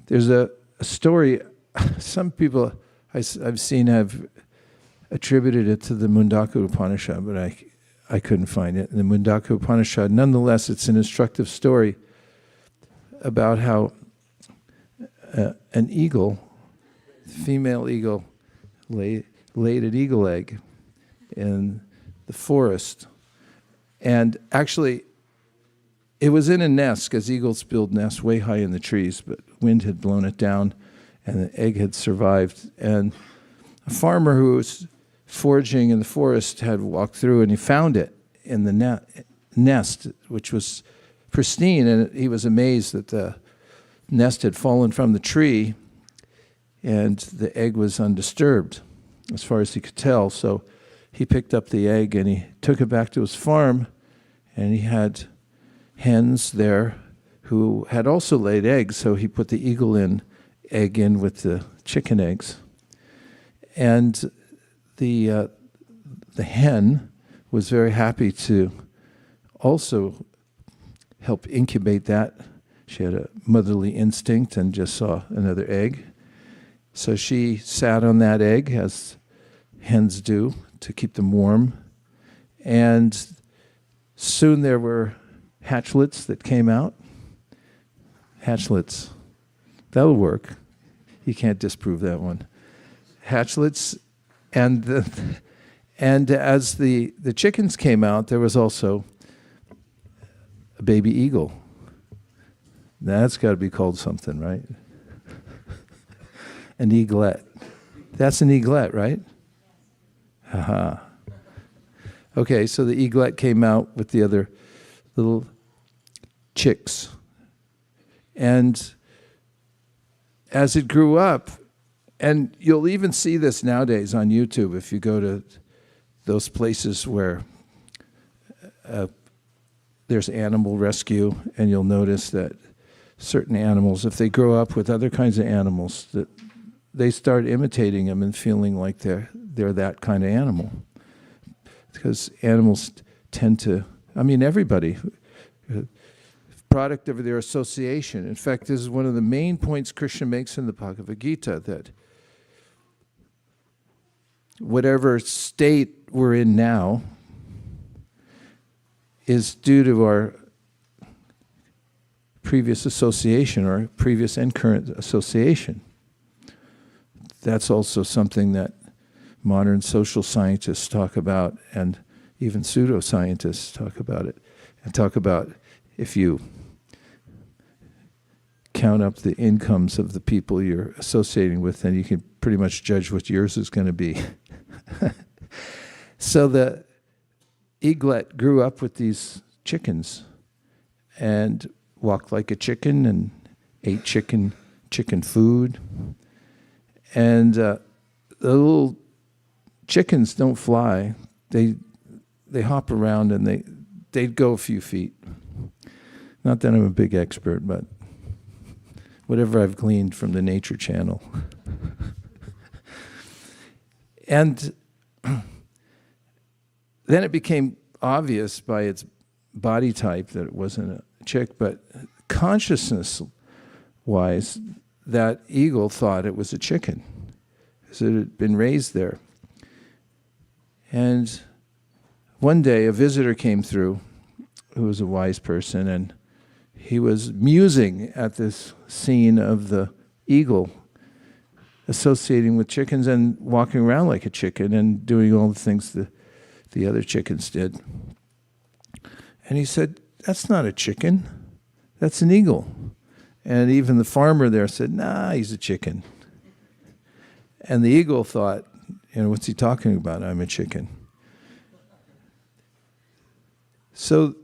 There's a story, some people I've seen have attributed it to the Mundaka Upanishad, but I couldn't find it. In the Mundaka Upanishad, nonetheless, it's an instructive story about how an eagle, female eagle, laid an eagle egg in the forest. And actually, it was in a nest, because eagles build nests way high in the trees, but wind had blown it down, and the egg had survived. And a farmer who was foraging in the forest had walked through, and he found it in the nest, which was pristine, and he was amazed that the nest had fallen from the tree, and the egg was undisturbed, as far as he could tell. So he picked up the egg, and he took it back to his farm, and he had hens there who had also laid eggs, so he put the egg in with the chicken eggs. And the hen was very happy to also help incubate that. She had a motherly instinct and just saw another egg. So she sat on that egg, as hens do, to keep them warm. And soon there were hatchlets that came out. Hatchlets. That'll work. You can't disprove that one. Hatchlets. And as the chickens came out, there was also a baby eagle. That's got to be called something, right? An eaglet. That's an eaglet, right? Haha. Okay, so the eaglet came out with the other little chicks. And as it grew up, and you'll even see this nowadays on YouTube if you go to those places where there's animal rescue, and you'll notice that certain animals, if they grow up with other kinds of animals, that they start imitating them and feeling like they're that kind of animal. Because animals tend to, everybody, product of their association. In fact, this is one of the main points Kṛṣṇa makes in the Bhagavad Gita, that whatever state we're in now is due to our previous association, or previous and current association. That's also something that modern social scientists talk about, and even pseudoscientists talk about it, and talk about if you count up the incomes of the people you're associating with, then you can pretty much judge what yours is going to be. So the eaglet grew up with these chickens and walked like a chicken and ate chicken food. And the little chickens don't fly. They hop around, and they'd go a few feet. Not that I'm a big expert, but whatever I've gleaned from the Nature Channel. And then it became obvious by its body type that it wasn't a chick, but consciousness-wise, that eagle thought it was a chicken, because it had been raised there. And one day a visitor came through who was a wise person, and he was musing at this scene of the eagle associating with chickens and walking around like a chicken and doing all the things the other chickens did. And he said, "That's not a chicken, that's an eagle." And even the farmer there said, "Nah, he's a chicken." And the eagle thought, what's he talking about? I'm a chicken. So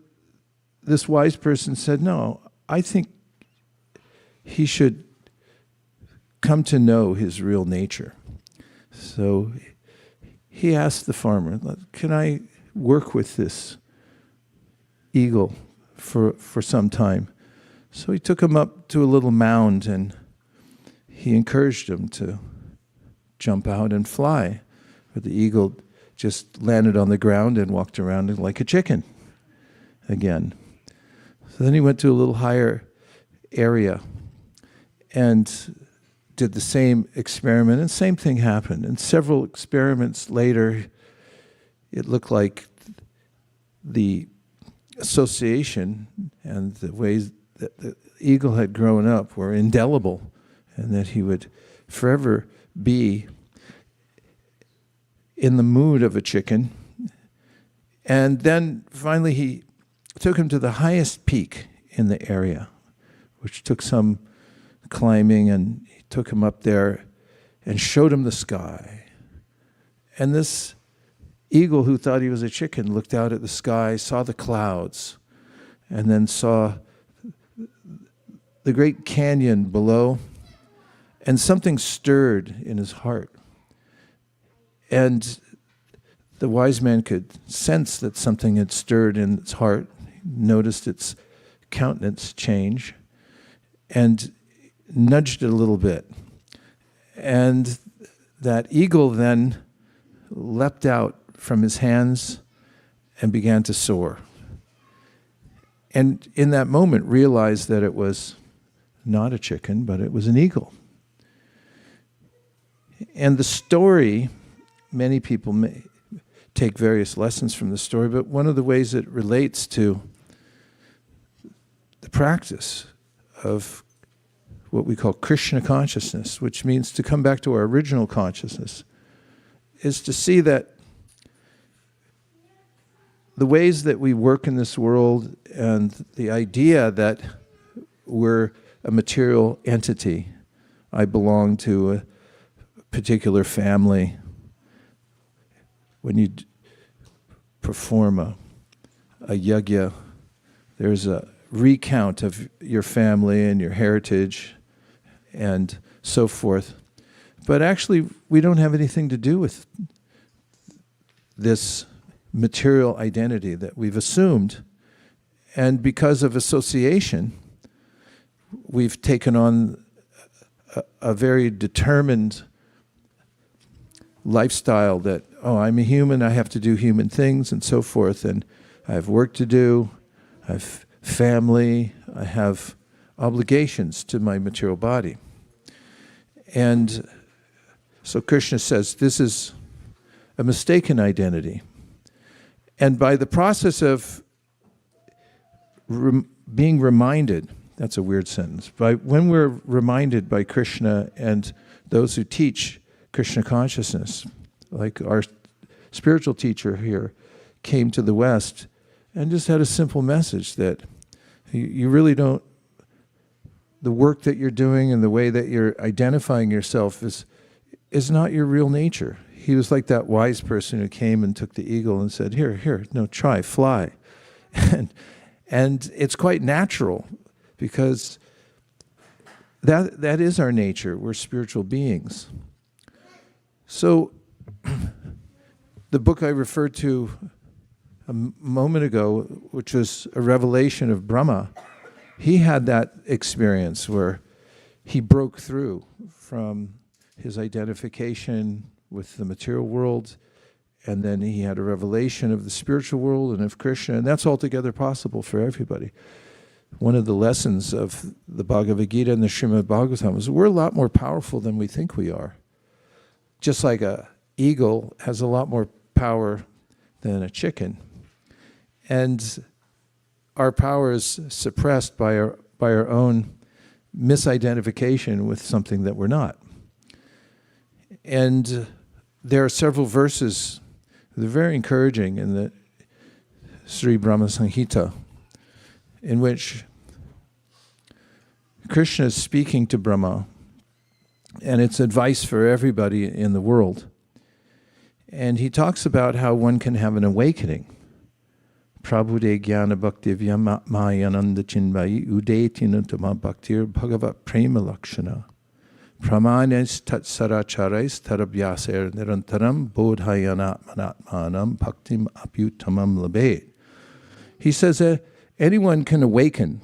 this wise person said, "No, I think he should come to know his real nature." So he asked the farmer, "Can I work with this eagle for some time?" So he took him up to a little mound, and he encouraged him to jump out and fly. But the eagle just landed on the ground and walked around like a chicken again. So then he went to a little higher area, and did the same experiment, and same thing happened. And several experiments later, it looked like the association and the ways that the eagle had grown up were indelible, and that he would forever be in the mood of a chicken. And then finally he took him to the highest peak in the area, which took some climbing, and he took him up there and showed him the sky. And this eagle, who thought he was a chicken, looked out at the sky, saw the clouds, and then saw the great canyon below, and something stirred in his heart. And the wise man could sense that something had stirred in its heart, noticed its countenance change, and nudged it a little bit. And that eagle then leapt out from his hands and began to soar. And in that moment realized that it was not a chicken, but it was an eagle. And the story, many people may take various lessons from the story, but one of the ways it relates to the practice of what we call Krishna consciousness, which means to come back to our original consciousness, is to see that the ways that we work in this world and the idea that we're a material entity, I belong to a particular family. When you perform a yajña, there's a recount of your family and your heritage and so forth. But actually, we don't have anything to do with this material identity that we've assumed. And because of association, we've taken on a very determined lifestyle that, oh, I'm a human, I have to do human things and so forth, and I have work to do, I have family, I have obligations to my material body. And so Kṛṣṇa says this is a mistaken identity. And by the process of being reminded, that's a weird sentence, when we're reminded by Kṛṣṇa and those who teach Krishna consciousness, like our spiritual teacher here came to the West and just had a simple message that you really don't, the work that you're doing and the way that you're identifying yourself is not your real nature. He was like that wise person who came and took the eagle and said, here, no, try, fly. And it's quite natural, because that is our nature. We're spiritual beings. So the book I referred to a moment ago, which was a revelation of Brahma, he had that experience where he broke through from his identification with the material world, and then he had a revelation of the spiritual world and of Krishna, and that's altogether possible for everybody. One of the lessons of the Bhagavad Gita and the Srimad Bhagavatam is we're a lot more powerful than we think we are. Just like an eagle has a lot more power than a chicken. And our power is suppressed by our own misidentification with something that we're not. And there are several verses that are very encouraging in the Sri Brahma Samhita, in which Krishna is speaking to Brahma, and it's advice for everybody in the world. And he talks about how one can have an awakening. Prabhude jnana bhakti vyamananda chinvayi udetinutama bhaktir bhagavat prema lakshana pramanes tat saracharais tarabhyaser nirantaram bodhayana manatmanam bhaktim apyutamam labet. He says that anyone can awaken.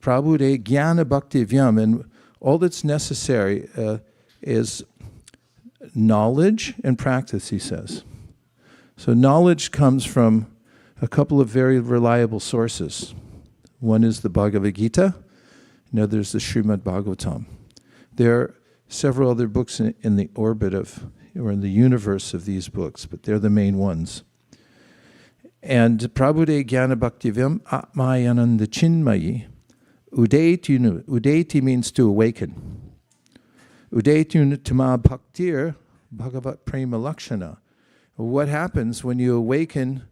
Prabhude jnana bhakti vyam, and all that's necessary is knowledge and practice, he says. So knowledge comes from a couple of very reliable sources. One is the Bhagavad Gita, another is the Srimad Bhagavatam. There are several other books in the orbit of, or in the universe of these books, but they're the main ones. And Prabhude Jnana Bhaktivyam Atmayananda Chinmayi, Udeti means to awaken. Udeti Tama Bhaktir Bhagavat Prema Lakshana. What happens when you awaken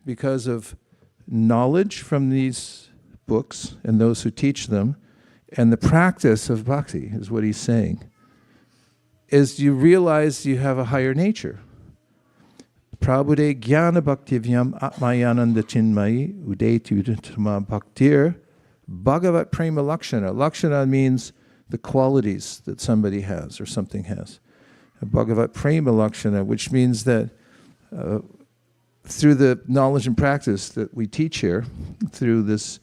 because of knowledge from these books and those who teach them, and the practice of bhakti, is what he's saying, is you realize you have a higher nature. Prabhude Jnana Bhaktivyam Atmayananda Chinmayi Udeti Tama Bhaktir Bhagavat Prema Lakshana. Lakshana means the qualities that somebody has or something has. Bhagavat Prema Lakshana, which means that through the knowledge and practice that we teach here, through this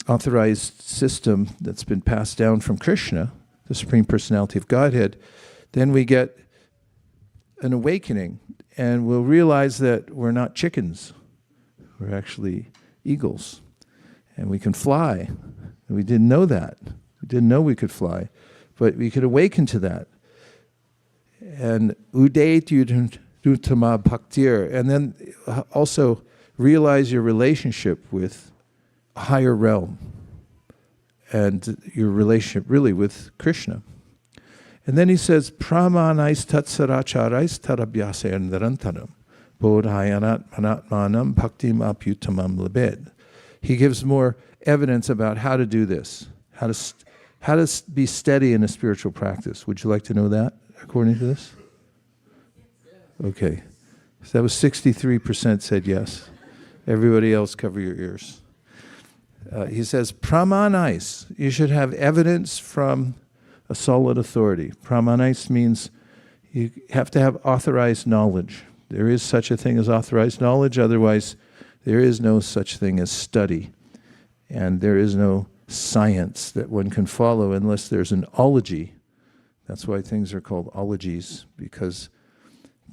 authorized system that's been passed down from Kṛṣṇa, the Supreme Personality of Godhead, then we get an awakening, and we'll realize that we're not chickens. We're actually eagles. And we can fly. And we didn't know that. We didn't know we could fly. But we could awaken to that. And Udeti Tama Bhaktir. And then also realize your relationship with a higher realm. And your relationship really with Krishna. And then he says, Pramanais tatsaracharais tarabhyasaya nirantaram bodhayanat manatmanam bhaktim apyutamam labed. He gives more evidence about how to do this, how to be steady in a spiritual practice. Would you like to know that, according to this? Okay. So that was 63% said yes. Everybody else, cover your ears. He says, Pramanais, you should have evidence from a solid authority. Pramanais means you have to have authorized knowledge. There is such a thing as authorized knowledge, otherwise there is no such thing as study. And there is no science that one can follow unless there's an ology. That's why things are called ologies, because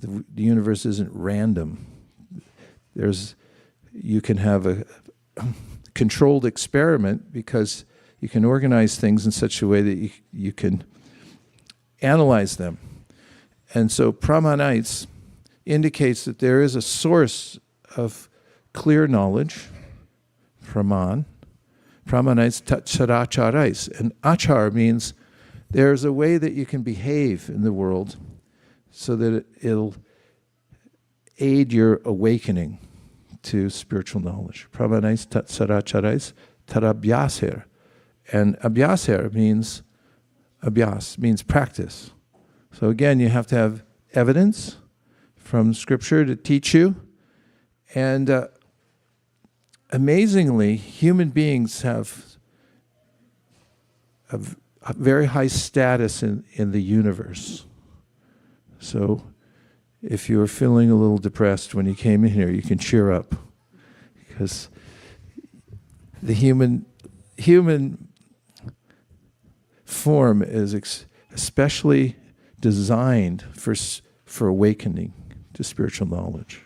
the universe isn't random. You can have a controlled experiment because you can organize things in such a way that you can analyze them. And so Pramanais indicates that there is a source of clear knowledge, Praman. Pramanais tatsaracharais. And achar means there's a way that you can behave in the world so that it'll aid your awakening to spiritual knowledge. Pramanais tatsaracharais tarabhyaser. And abhyaser means practice. So again, you have to have evidence from Scripture to teach you. And amazingly, human beings have a very high status in the universe. So if you were feeling a little depressed when you came in here, you can cheer up. Because the human form is especially designed for awakening to spiritual knowledge.